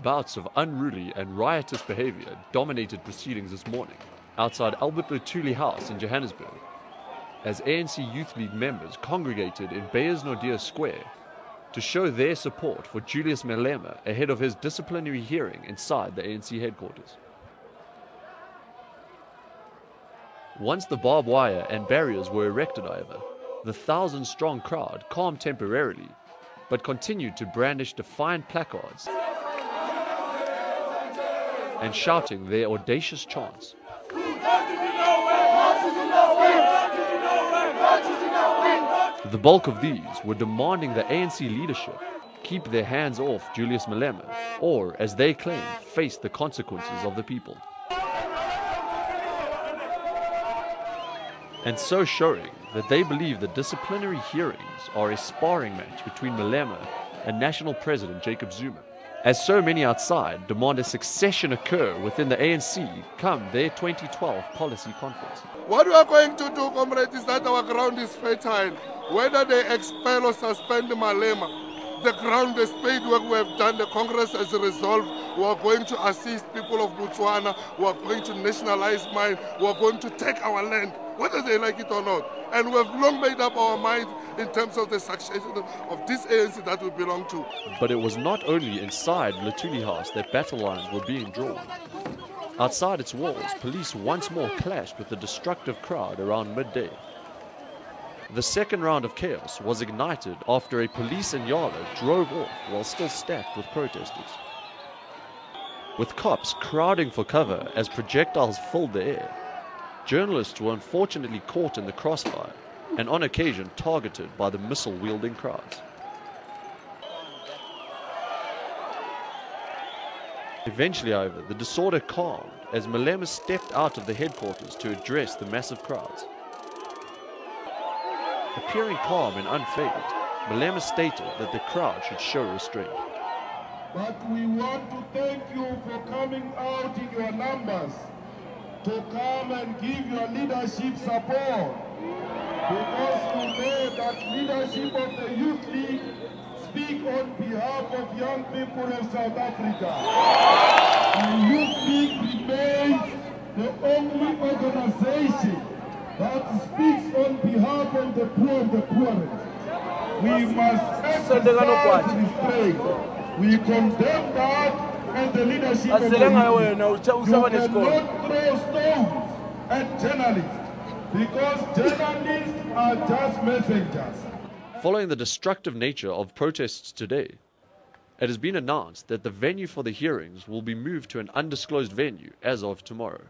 bouts of unruly and riotous behavior dominated proceedings this morning outside Albert Luthuli House in Johannesburg, as ANC Youth League members congregated in Beyers-Naudé Square to show their support for Julius Malema ahead of his disciplinary hearing inside the ANC headquarters. Once the barbed wire and barriers were erected, however, the 1,000-strong crowd calmed temporarily, but continued to brandish defiant placards and shouting their audacious chants. The bulk of these were demanding the ANC leadership keep their hands off Julius Malema, or, as they claimed, face the consequences of the people. And so showing that they believe the disciplinary hearings are a sparring match between Malema and National President Jacob Zuma, as so many outside demand a succession occur within the ANC come their 2012 policy conference. What we are going to do, comrades, is that our ground is fertile. Whether they expel or suspend Malema, the ground, the spade work we have done, the Congress has resolved. We are going to assist people of Botswana. We are going to nationalize mine. We are going to take our land, whether they like it or not. And we have long made up our mind in terms of the succession of this ANC that we belong to. But it was not only inside Luthuli House that battle lines were being drawn. Outside its walls, police once more clashed with the destructive crowd around midday. The second round of chaos was ignited after a police Inyala drove off while still stacked with protesters, with cops crowding for cover as projectiles filled the air. Journalists were unfortunately caught in the crossfire and on occasion targeted by the missile-wielding crowds. Eventually, however, the disorder calmed as Malema stepped out of the headquarters to address the massive crowds. Appearing calm and unfazed, Malema stated that the crowd should show restraint. But we want to thank you for coming out in your numbers to come and give your leadership support, because you know that leadership of the Youth League speak on behalf of young people of South Africa. The Youth League remains the only organization that speaks on behalf of the poor and the poorest. We must exercise restraint. We condemn that. And the leadership of the you cannot throw stones at journalists, because journalists are just messengers. Following the destructive nature of protests today, it has been announced that the venue for the hearings will be moved to an undisclosed venue as of tomorrow.